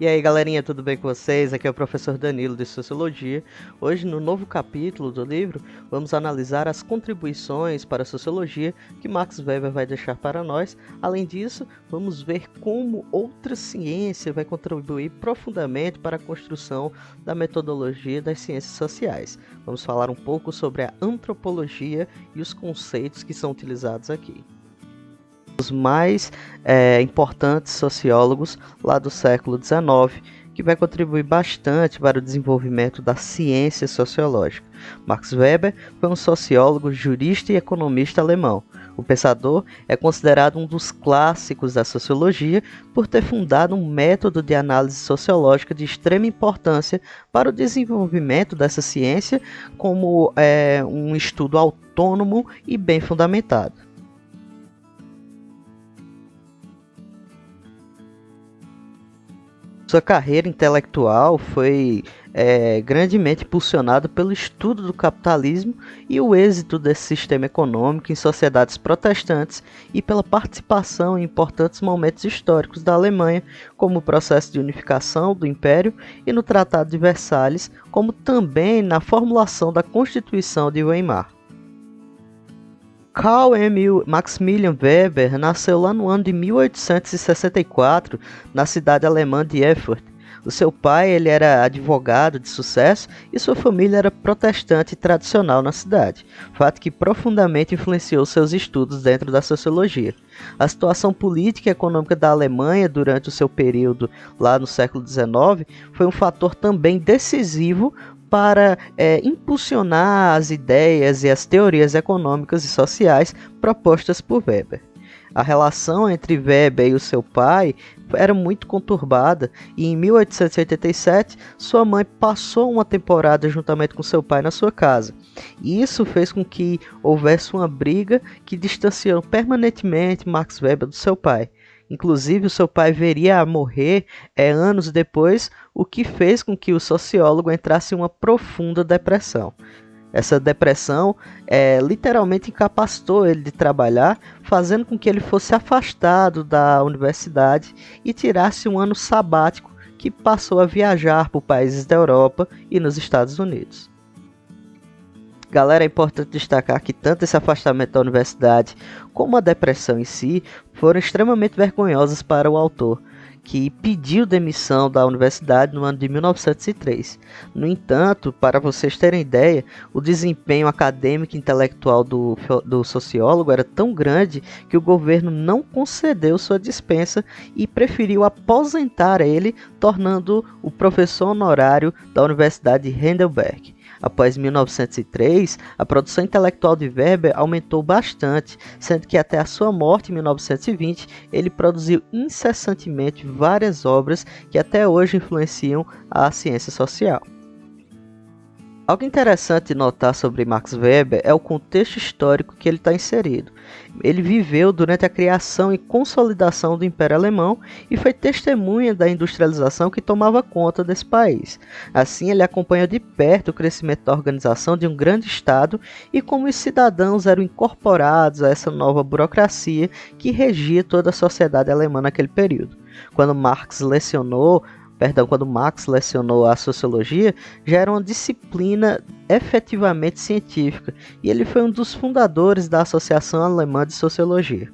E aí galerinha, tudo bem com vocês? Aqui é o professor Danilo de Sociologia. Hoje, no novo capítulo do livro, vamos analisar as contribuições para a Sociologia que Max Weber vai deixar para nós. Além disso, vamos ver como outra ciência vai contribuir profundamente para a construção da metodologia das ciências sociais. Vamos falar um pouco sobre a antropologia e os conceitos que são utilizados aqui. Os mais importantes sociólogos lá do século XIX, que vai contribuir bastante para o desenvolvimento da ciência sociológica. Max Weber foi um sociólogo, jurista e economista alemão. O pensador é considerado um dos clássicos da sociologia por ter fundado um método de análise sociológica de extrema importância para o desenvolvimento dessa ciência como um estudo autônomo e bem fundamentado. Sua carreira intelectual foi grandemente impulsionada pelo estudo do capitalismo e o êxito desse sistema econômico em sociedades protestantes e pela participação em importantes momentos históricos da Alemanha, como o processo de unificação do Império e no Tratado de Versalhes, como também na formulação da Constituição de Weimar. Karl Emil Maximilian Weber nasceu lá no ano de 1864, na cidade alemã de Erfurt. O seu pai era advogado de sucesso e sua família era protestante tradicional na cidade, fato que profundamente influenciou seus estudos dentro da sociologia. A situação política e econômica da Alemanha durante o seu período lá no século XIX foi um fator também decisivo para impulsionar as ideias e as teorias econômicas e sociais propostas por Weber. A relação entre Weber e o seu pai era muito conturbada e em 1887 sua mãe passou uma temporada juntamente com seu pai na sua casa. E isso fez com que houvesse uma briga que distanciou permanentemente Max Weber do seu pai. Inclusive, o seu pai viria a morrer anos depois, o que fez com que o sociólogo entrasse em uma profunda depressão. Essa depressão literalmente incapacitou ele de trabalhar, fazendo com que ele fosse afastado da universidade e tirasse um ano sabático que passou a viajar por países da Europa e nos Estados Unidos. Galera, é importante destacar que tanto esse afastamento da universidade como a depressão em si foram extremamente vergonhosas para o autor, que pediu demissão da universidade no ano de 1903. No entanto, para vocês terem ideia, o desempenho acadêmico e intelectual do sociólogo era tão grande que o governo não concedeu sua dispensa e preferiu aposentar ele, tornando o professor honorário da Universidade de Heidelberg. Após 1903, a produção intelectual de Weber aumentou bastante, sendo que até a sua morte em 1920, ele produziu incessantemente várias obras que até hoje influenciam a ciência social. Algo interessante notar sobre Max Weber é o contexto histórico que ele está inserido. Ele viveu durante a criação e consolidação do Império Alemão e foi testemunha da industrialização que tomava conta desse país. Assim, ele acompanhou de perto o crescimento da organização de um grande Estado e como os cidadãos eram incorporados a essa nova burocracia que regia toda a sociedade alemã naquele período. Quando Max lecionou a sociologia, já era uma disciplina efetivamente científica, e ele foi um dos fundadores da Associação Alemã de Sociologia.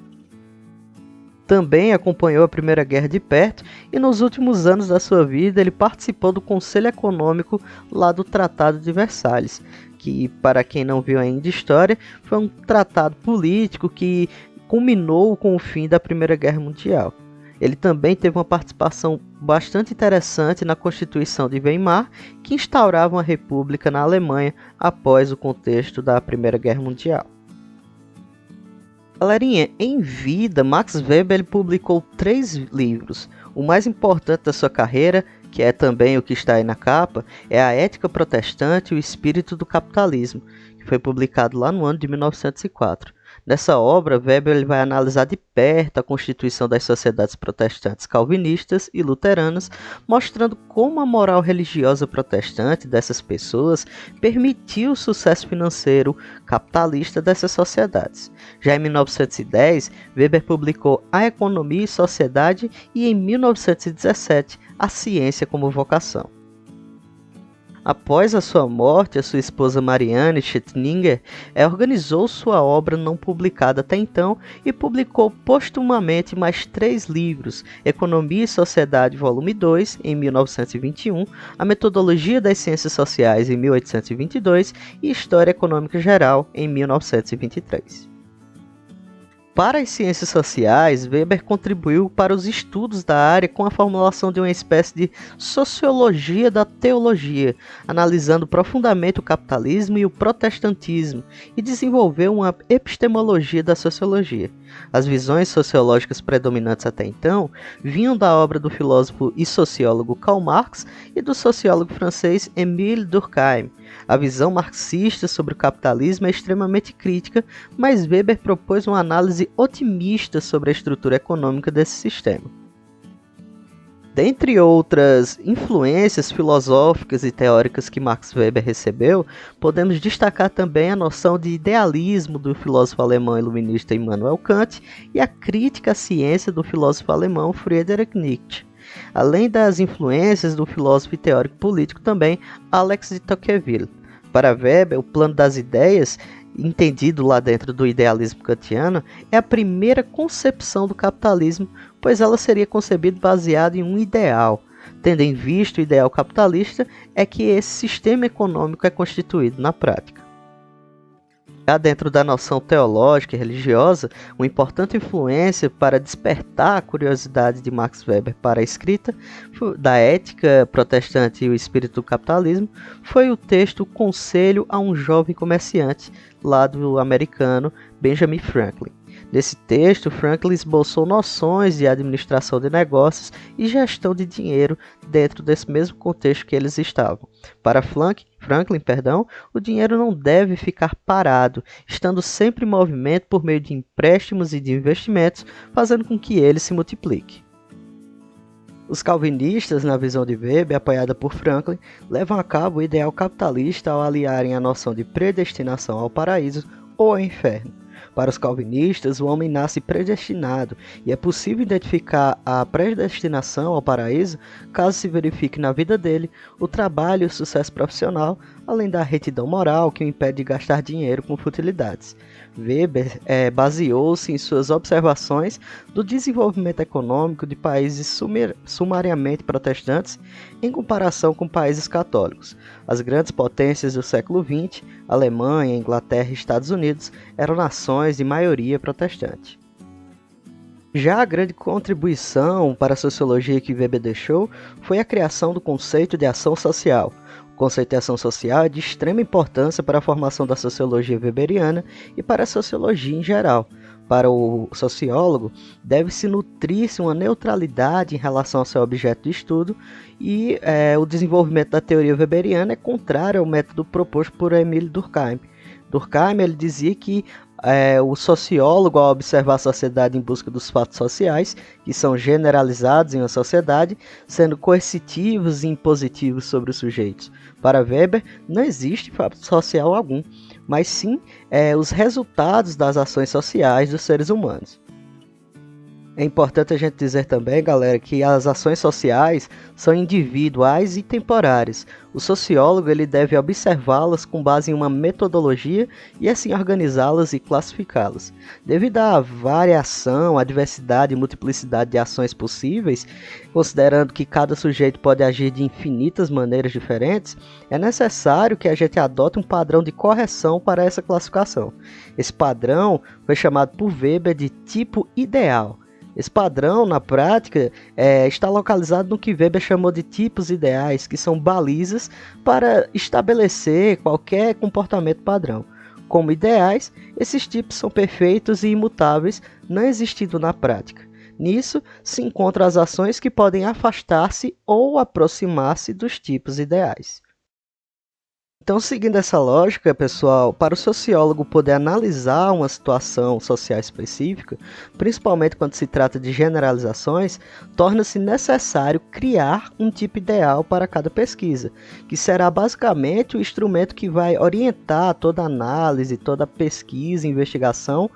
Também acompanhou a Primeira Guerra de perto, e nos últimos anos da sua vida ele participou do Conselho Econômico lá do Tratado de Versalhes, que, para quem não viu ainda história, foi um tratado político que culminou com o fim da Primeira Guerra Mundial. Ele também teve uma participação bastante interessante na Constituição de Weimar, que instaurava uma república na Alemanha após o contexto da Primeira Guerra Mundial. Galerinha, em vida, Max Weber publicou 3 livros. O mais importante da sua carreira, que é também o que está aí na capa, é A Ética Protestante e o Espírito do Capitalismo, que foi publicado lá no ano de 1904. Nessa obra, Weber vai analisar de perto a constituição das sociedades protestantes calvinistas e luteranas, mostrando como a moral religiosa protestante dessas pessoas permitiu o sucesso financeiro capitalista dessas sociedades. Já em 1910, Weber publicou A Economia e Sociedade e em 1917, a ciência como vocação. Após a sua morte, a sua esposa Marianne Schettninger organizou sua obra não publicada até então e publicou postumamente mais 3 livros: Economia e Sociedade, volume 2, em 1921, A Metodologia das Ciências Sociais, em 1822 e História Econômica Geral, em 1923. Para as ciências sociais, Weber contribuiu para os estudos da área com a formulação de uma espécie de sociologia da teologia, analisando profundamente o capitalismo e o protestantismo, e desenvolveu uma epistemologia da sociologia. As visões sociológicas predominantes até então vinham da obra do filósofo e sociólogo Karl Marx e do sociólogo francês Émile Durkheim. A visão marxista sobre o capitalismo é extremamente crítica, mas Weber propôs uma análise otimista sobre a estrutura econômica desse sistema. Dentre outras influências filosóficas e teóricas que Max Weber recebeu, podemos destacar também a noção de idealismo do filósofo alemão iluminista Immanuel Kant e a crítica à ciência do filósofo alemão Friedrich Nietzsche. Além das influências do filósofo e teórico político também Alex de Tocqueville. Para Weber, o plano das ideias, entendido lá dentro do idealismo kantiano, é a primeira concepção do capitalismo, pois ela seria concebida baseada em um ideal. Tendo em vista o ideal capitalista, é que esse sistema econômico é constituído na prática. Já dentro da noção teológica e religiosa, uma importante influência para despertar a curiosidade de Max Weber para a escrita da ética protestante e o espírito do capitalismo foi o texto Conselho a um Jovem Comerciante, lá do americano Benjamin Franklin. Nesse texto, Franklin esboçou noções de administração de negócios e gestão de dinheiro dentro desse mesmo contexto que eles estavam. Para Franklin, o dinheiro não deve ficar parado, estando sempre em movimento por meio de empréstimos e de investimentos, fazendo com que ele se multiplique. Os calvinistas, na visão de Weber, apoiada por Franklin, levam a cabo o ideal capitalista ao aliarem a noção de predestinação ao paraíso ou ao inferno. Para os calvinistas, o homem nasce predestinado e é possível identificar a predestinação ao paraíso caso se verifique na vida dele o trabalho e o sucesso profissional, além da retidão moral que o impede de gastar dinheiro com futilidades. Weber baseou-se em suas observações do desenvolvimento econômico de países sumariamente protestantes em comparação com países católicos. As grandes potências do século XX, Alemanha, Inglaterra e Estados Unidos, eram nações de maioria protestante. Já a grande contribuição para a sociologia que Weber deixou foi a criação do conceito de ação social. O conceito de ação social é de extrema importância para a formação da sociologia weberiana e para a sociologia em geral. Para o sociólogo, deve-se nutrir-se uma neutralidade em relação ao seu objeto de estudo e o desenvolvimento da teoria weberiana é contrário ao método proposto por Émile Durkheim. Durkheim ele dizia que o sociólogo, ao observar a sociedade em busca dos fatos sociais, que são generalizados em uma sociedade, sendo coercitivos e impositivos sobre os sujeitos. Para Weber, não existe fato social algum, mas sim os resultados das ações sociais dos seres humanos. É importante a gente dizer também, galera, que as ações sociais são individuais e temporárias. O sociólogo ele deve observá-las com base em uma metodologia e assim organizá-las e classificá-las. Devido à variação, à diversidade e multiplicidade de ações possíveis, considerando que cada sujeito pode agir de infinitas maneiras diferentes, é necessário que a gente adote um padrão de correção para essa classificação. Esse padrão foi chamado por Weber de tipo ideal. Esse padrão, na prática, está localizado no que Weber chamou de tipos ideais, que são balizas para estabelecer qualquer comportamento padrão. Como ideais, esses tipos são perfeitos e imutáveis, não existindo na prática. Nisso, se encontram as ações que podem afastar-se ou aproximar-se dos tipos ideais. Então, seguindo essa lógica, pessoal, para o sociólogo poder analisar uma situação social específica, principalmente quando se trata de generalizações, torna-se necessário criar um tipo ideal para cada pesquisa, que será basicamente o instrumento que vai orientar toda análise, toda pesquisa, investigação,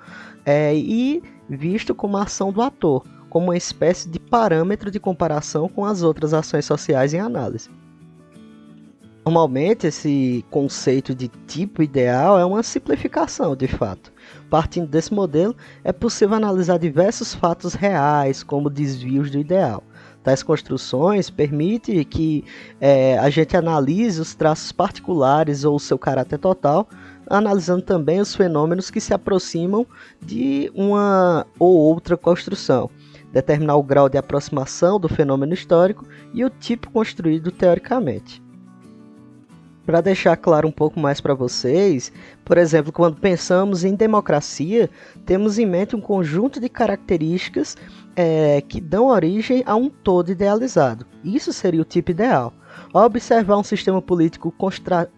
e visto como a ação do ator. como uma espécie de parâmetro de comparação com as outras ações sociais em análise. Normalmente, esse conceito de tipo ideal é uma simplificação, de fato. Partindo desse modelo, é possível analisar diversos fatos reais, como desvios do ideal. Tais construções permitem que a gente analise os traços particulares ou seu caráter total, analisando também os fenômenos que se aproximam de uma ou outra construção, determinar o grau de aproximação do fenômeno histórico e o tipo construído teoricamente. Para deixar claro um pouco mais para vocês, por exemplo, quando pensamos em democracia, temos em mente um conjunto de características que dão origem a um todo idealizado. Isso seria o tipo ideal. Ao observar um sistema político,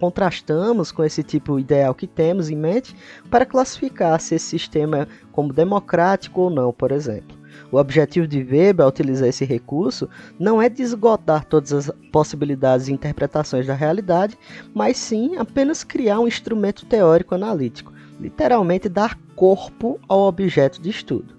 contrastamos com esse tipo ideal que temos em mente para classificar se esse sistema é como democrático ou não, por exemplo. O objetivo de Weber ao utilizar esse recurso não é de esgotar todas as possibilidades e interpretações da realidade, mas sim apenas criar um instrumento teórico analítico, literalmente dar corpo ao objeto de estudo.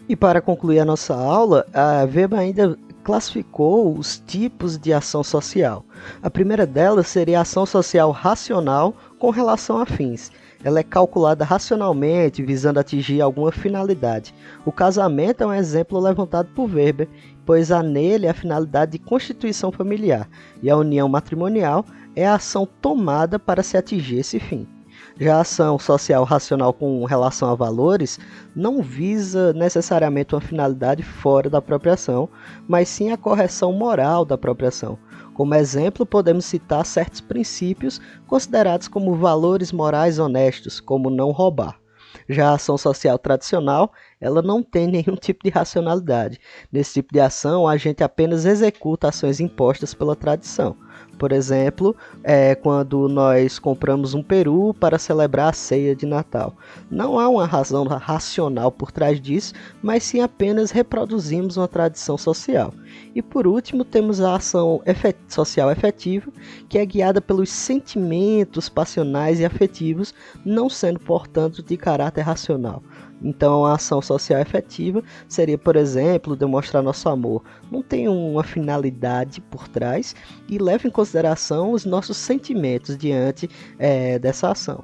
E para concluir a nossa aula, Weber ainda classificou os tipos de ação social. A primeira delas seria a ação social racional com relação a fins. Ela é calculada racionalmente, visando atingir alguma finalidade. O casamento é um exemplo levantado por Weber, pois há nele a finalidade de constituição familiar, e a união matrimonial é a ação tomada para se atingir esse fim. Já a ação social racional com relação a valores não visa necessariamente uma finalidade fora da própria ação, mas sim a correção moral da própria ação. Como exemplo, podemos citar certos princípios considerados como valores morais honestos, como não roubar. Já a ação social tradicional, ela não tem nenhum tipo de racionalidade. Nesse tipo de ação, a gente apenas executa ações impostas pela tradição. Por exemplo, quando nós compramos um peru para celebrar a ceia de Natal. Não há uma razão racional por trás disso, mas sim apenas reproduzimos uma tradição social. E por último, temos a ação social efetiva, que é guiada pelos sentimentos passionais e afetivos, não sendo, portanto, de caráter racional. Então, a ação social efetiva seria, por exemplo, demonstrar nosso amor. Não tem uma finalidade por trás e leva em consideração os nossos sentimentos diante dessa ação.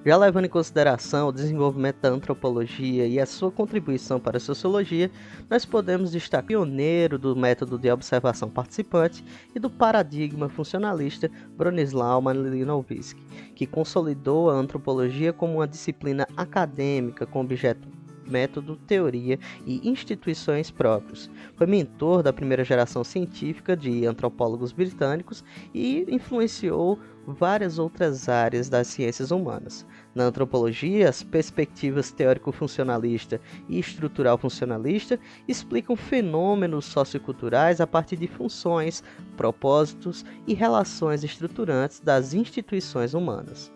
Já levando em consideração o desenvolvimento da antropologia e a sua contribuição para a sociologia, nós podemos destacar o pioneiro do método de observação participante e do paradigma funcionalista Bronislaw Malinowski, que consolidou a antropologia como uma disciplina acadêmica com objeto, método, teoria e instituições próprios. Foi mentor da primeira geração científica de antropólogos britânicos e influenciou várias outras áreas das ciências humanas. Na antropologia, as perspectivas teórico-funcionalista e estrutural-funcionalista explicam fenômenos socioculturais a partir de funções, propósitos e relações estruturantes das instituições humanas.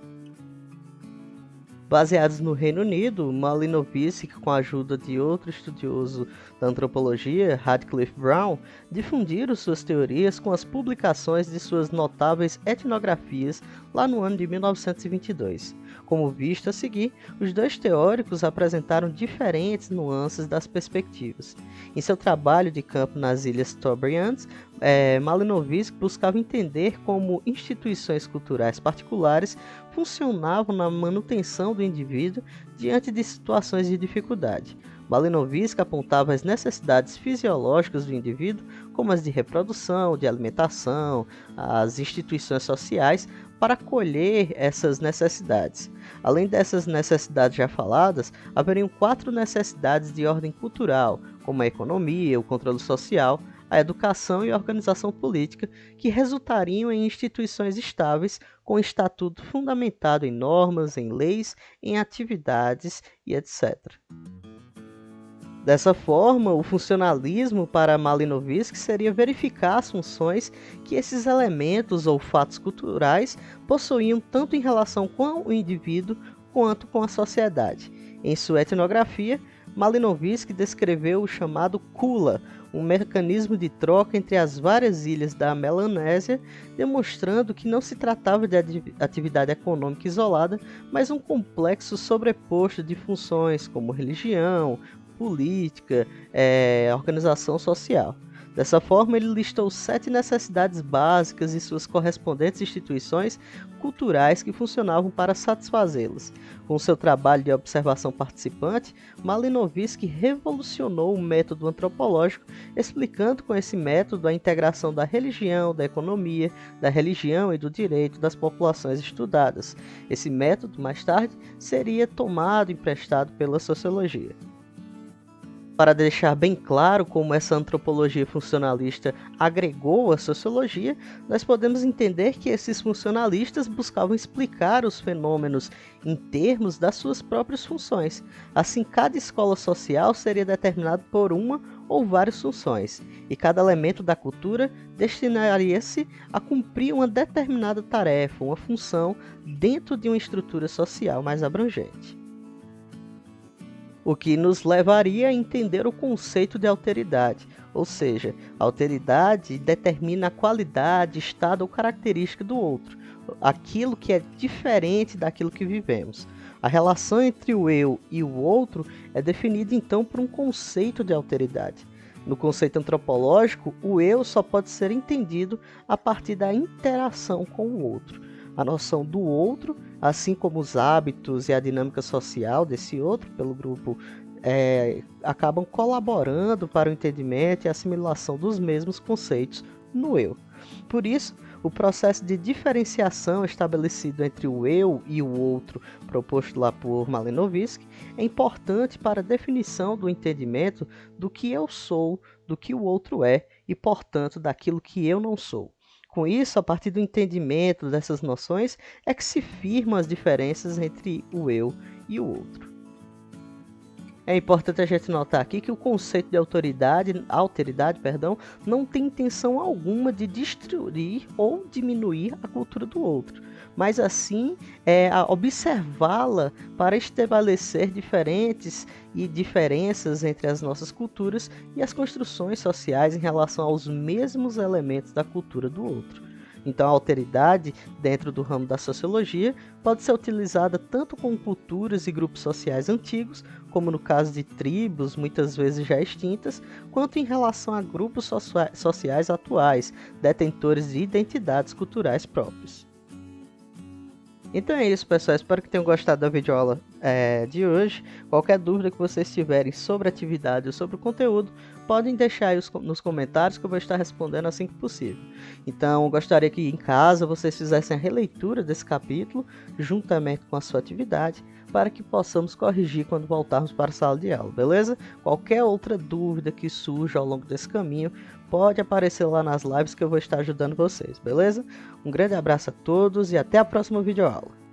Baseados no Reino Unido, Malinowski, com a ajuda de outro estudioso da antropologia, Radcliffe Brown, difundiram suas teorias com as publicações de suas notáveis etnografias lá no ano de 1922. Como visto a seguir, os dois teóricos apresentaram diferentes nuances das perspectivas. Em seu trabalho de campo nas Ilhas Trobriand, Malinowski buscava entender como instituições culturais particulares funcionavam na manutenção do indivíduo diante de situações de dificuldade. Malinowski apontava as necessidades fisiológicas do indivíduo, como as de reprodução, de alimentação, as instituições sociais, para acolher essas necessidades. Além dessas necessidades já faladas, haveriam 4 necessidades de ordem cultural, como a economia, o controle social, a educação e a organização política, que resultariam em instituições estáveis com estatuto fundamentado em normas, em leis, em atividades e etc. Dessa forma, o funcionalismo para Malinowski seria verificar as funções que esses elementos ou fatos culturais possuíam tanto em relação com o indivíduo quanto com a sociedade. Em sua etnografia, Malinowski descreveu o chamado Kula, um mecanismo de troca entre as várias ilhas da Melanésia, demonstrando que não se tratava de atividade econômica isolada, mas um complexo sobreposto de funções como religião, política, organização social. Dessa forma, ele listou 7 necessidades básicas e suas correspondentes instituições culturais que funcionavam para satisfazê-las. Com seu trabalho de observação participante, Malinowski revolucionou o método antropológico, explicando com esse método a integração da religião, da economia, da religião e do direito das populações estudadas. Esse método, mais tarde, seria emprestado pela sociologia. Para deixar bem claro como essa antropologia funcionalista agregou a sociologia, nós podemos entender que esses funcionalistas buscavam explicar os fenômenos em termos das suas próprias funções. Assim, cada escola social seria determinada por uma ou várias funções, e cada elemento da cultura destinaria-se a cumprir uma determinada tarefa, uma função, dentro de uma estrutura social mais abrangente. O que nos levaria a entender o conceito de alteridade, ou seja, a alteridade determina a qualidade, estado ou característica do outro, aquilo que é diferente daquilo que vivemos. A relação entre o eu e o outro é definida então por um conceito de alteridade. No conceito antropológico, o eu só pode ser entendido a partir da interação com o outro. A noção do outro, assim como os hábitos e a dinâmica social desse outro pelo grupo, acabam colaborando para o entendimento e assimilação dos mesmos conceitos no eu. Por isso, o processo de diferenciação estabelecido entre o eu e o outro, proposto lá por Malinowski, é importante para a definição do entendimento do que eu sou, do que o outro é e, portanto, daquilo que eu não sou. Com isso, a partir do entendimento dessas noções, é que se firmam as diferenças entre o eu e o outro. É importante a gente notar aqui que o conceito de alteridade, não tem intenção alguma de destruir ou diminuir a cultura do outro, mas assim observá-la para estabelecer diferentes e diferenças entre as nossas culturas e as construções sociais em relação aos mesmos elementos da cultura do outro. Então, a alteridade, dentro do ramo da sociologia, pode ser utilizada tanto com culturas e grupos sociais antigos, como no caso de tribos, muitas vezes já extintas, quanto em relação a grupos sociais atuais, detentores de identidades culturais próprias. Então é isso, pessoal. Espero que tenham gostado da videoaula de hoje. Qualquer dúvida que vocês tiverem sobre a atividade ou sobre o conteúdo, podem deixar aí nos comentários que eu vou estar respondendo assim que possível. Então, eu gostaria que em casa vocês fizessem a releitura desse capítulo, juntamente com a sua atividade, para que possamos corrigir quando voltarmos para a sala de aula, beleza? Qualquer outra dúvida que surja ao longo desse caminho, pode aparecer lá nas lives que eu vou estar ajudando vocês, beleza? Um grande abraço a todos e até a próxima videoaula.